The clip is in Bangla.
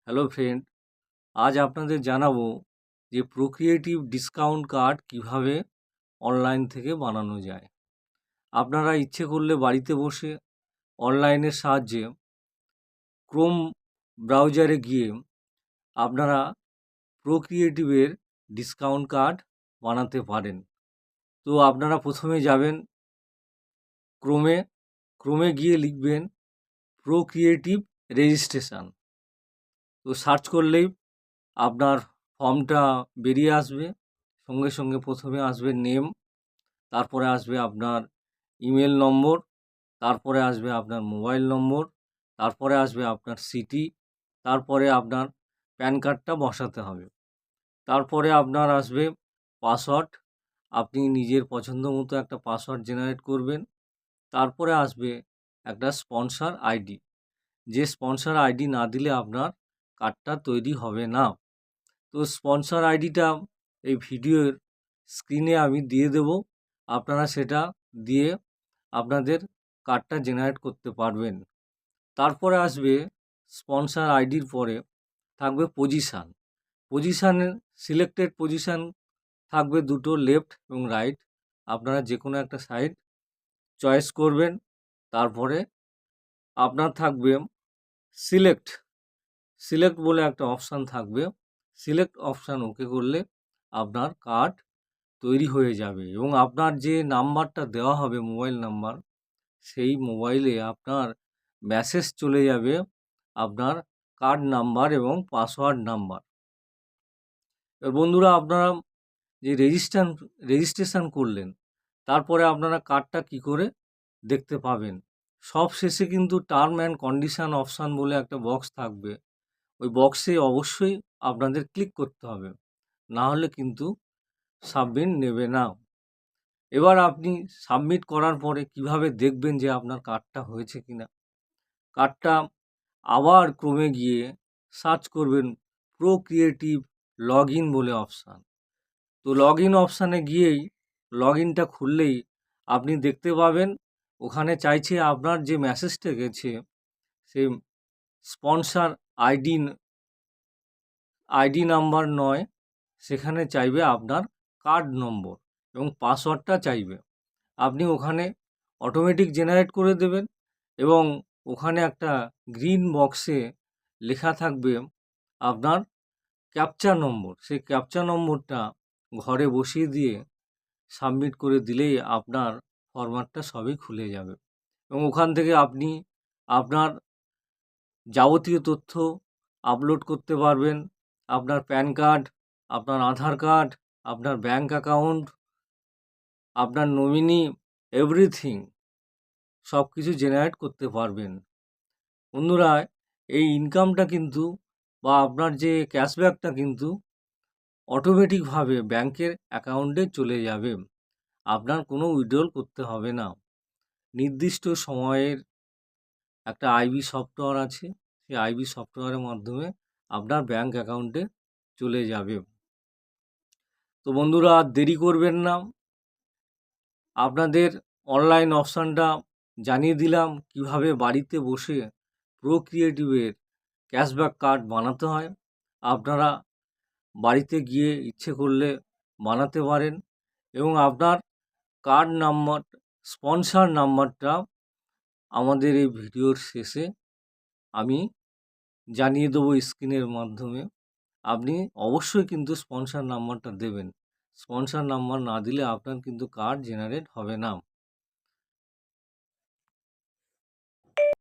হ্যালো ফ্রেন্ড, আজ আপনাদের জানাবো যে প্রোক্রিয়েটিভ ডিসকাউন্ট কার্ড কিভাবে অনলাইন থেকে বানানো যায়। আপনারা ইচ্ছে করলে বাড়িতে বসে অনলাইনের সাহায্যে ক্রোম ব্রাউজারে গিয়ে আপনারা প্রোক্রিয়েটিভের ডিসকাউন্ট কার্ড বানাতে পারেন। তো আপনারা প্রথমে যাবেন ক্রোমে, ক্রোমে গিয়ে লিখবেন প্রোক্রিয়েটিভ রেজিস্ট্রেশন। তো সার্চ করলেই আপনার ফর্মটা বেরিয়ে আসবে। সঙ্গে সঙ্গে প্রথমে আসবে নেম, তারপরে আসবে আপনার ইমেল নম্বর, তারপরে আসবে আপনার মোবাইল নম্বর, তারপরে আসবে আপনার সিটি, তারপরে আপনার প্যান কার্ডটা বসাতে হবে। তারপরে আপনার আসবে পাসওয়ার্ড। আপনি নিজের পছন্দ মতো একটা পাসওয়ার্ড জেনারেট করবেন। তারপরে আসবে একটা স্পন্সর আইডি। যে স্পন্সর আইডি না দিলে আপনার কার্ডটা তৈরি হবে না। তো স্পন্সর আইডিটা এই ভিডিওর স্ক্রিনে আমি দিয়ে দেব। আপনারা সেটা দিয়ে আপনাদের কার্ডটা জেনারেট করতে পারবেন। তারপরে আসবে স্পন্সর আইডির পরে থাকবে পজিশান। পজিশানের সিলেক্টেড পজিশান থাকবে দুটো, লেফট এবং রাইট। আপনারা যে কোনো একটা সাইড চয়েস করবেন। তারপরে আপনার থাকবে সিলেক্ট, সিলেক্ট বলে একটা অপশান থাকবে। সিলেক্ট অপশান ওকে করলে আপনার কার্ড তৈরি হয়ে যাবে এবং আপনার যে নাম্বারটা দেওয়া হবে মোবাইল নাম্বার, সেই মোবাইলে আপনার মেসেজ চলে যাবে আপনার কার্ড নাম্বার এবং পাসওয়ার্ড নাম্বার। এবার বন্ধুরা, আপনারা যে রেজিস্ট্রেশন করলেন, তারপরে আপনারা কার্ডটা কি করে দেখতে পাবেন? সব শেষে কিন্তু টার্ম অ্যান্ড কন্ডিশন অপশান বলে একটা বক্স থাকবে। ওই বক্সে অবশ্যই আপনাদের ক্লিক করতে হবে, না হলে কিন্তু সাবমিট নেবে না। এবার আপনি সাবমিট করার পরে কিভাবে দেখবেন যে আপনার কার্ডটা হয়েছে কিনা? কার্ডটা আবার ক্রমে গিয়ে সার্চ করবেন প্রোক্রিয়েটিভ লগইন বলে অপশান। তো লগইন অপশানে গিয়েই লগইনটা খুললেই আপনি দেখতে পাবেন ওখানে চাইছে আপনার যে মেসেজটা গেছে সেই স্পন্সর আইডি নাম্বার নয়, সেখানে চাইবে আপনার কার্ড নম্বর এবং পাসওয়ার্ডটা চাইবে। আপনি ওখানে অটোমেটিক জেনারেট করে দেবেন এবং ওখানে একটা গ্রিন বক্সে লেখা থাকবে আপনার ক্যাপচা নম্বর। সেই ক্যাপচা নম্বরটা ঘরে বসিয়ে দিয়ে সাবমিট করে দিলেই আপনার ফরম্যাটটা সবই খুলে যাবে এবং ওখান থেকে আপনি আপনার যাবতীয় তথ্য আপলোড করতে পারবেন। আপনার প্যান কার্ড, আপনার আধার কার্ড, আপনার ব্যাঙ্ক অ্যাকাউন্ট, আপনার নমিনি, এভরিথিং সব কিছু জেনারেট করতে পারবেন। বন্ধুরা, এই ইনকামটা কিন্তু বা আপনার যে ক্যাশব্যাকটা কিন্তু অটোমেটিকভাবে ব্যাঙ্কের অ্যাকাউন্টে চলে যাবে। আপনার কোনো উইথড্রল করতে হবে না। নির্দিষ্ট সময়ের একটা আইবি সফটওয়্যার আছে, সেই আইবি সফটওয়্যারের মাধ্যমে আপনার ব্যাঙ্ক অ্যাকাউন্টে চলে যাবে। তো বন্ধুরা, আর দেরি করবেন না। আপনাদের অনলাইন অপশানটা জানিয়ে দিলাম কিভাবে বাড়িতে বসে প্রোক্রিয়েটিভের ক্যাশব্যাক কার্ড বানাতে হয়। আপনারা বাড়িতে গিয়ে ইচ্ছে করলে বানাতে পারেন এবং আপনার কার্ড নাম্বার, স্পন্সর নাম্বারটা আমাদের এই ভিডিওর শেষে আমি জানিয়ে দেবো স্ক্রিনের মাধ্যমে। আপনি অবশ্যই কিন্তু স্পন্সর নাম্বারটা দেবেন। স্পন্সর নাম্বার না দিলে আপনার কিন্তু কার্ড জেনারেট হবে না।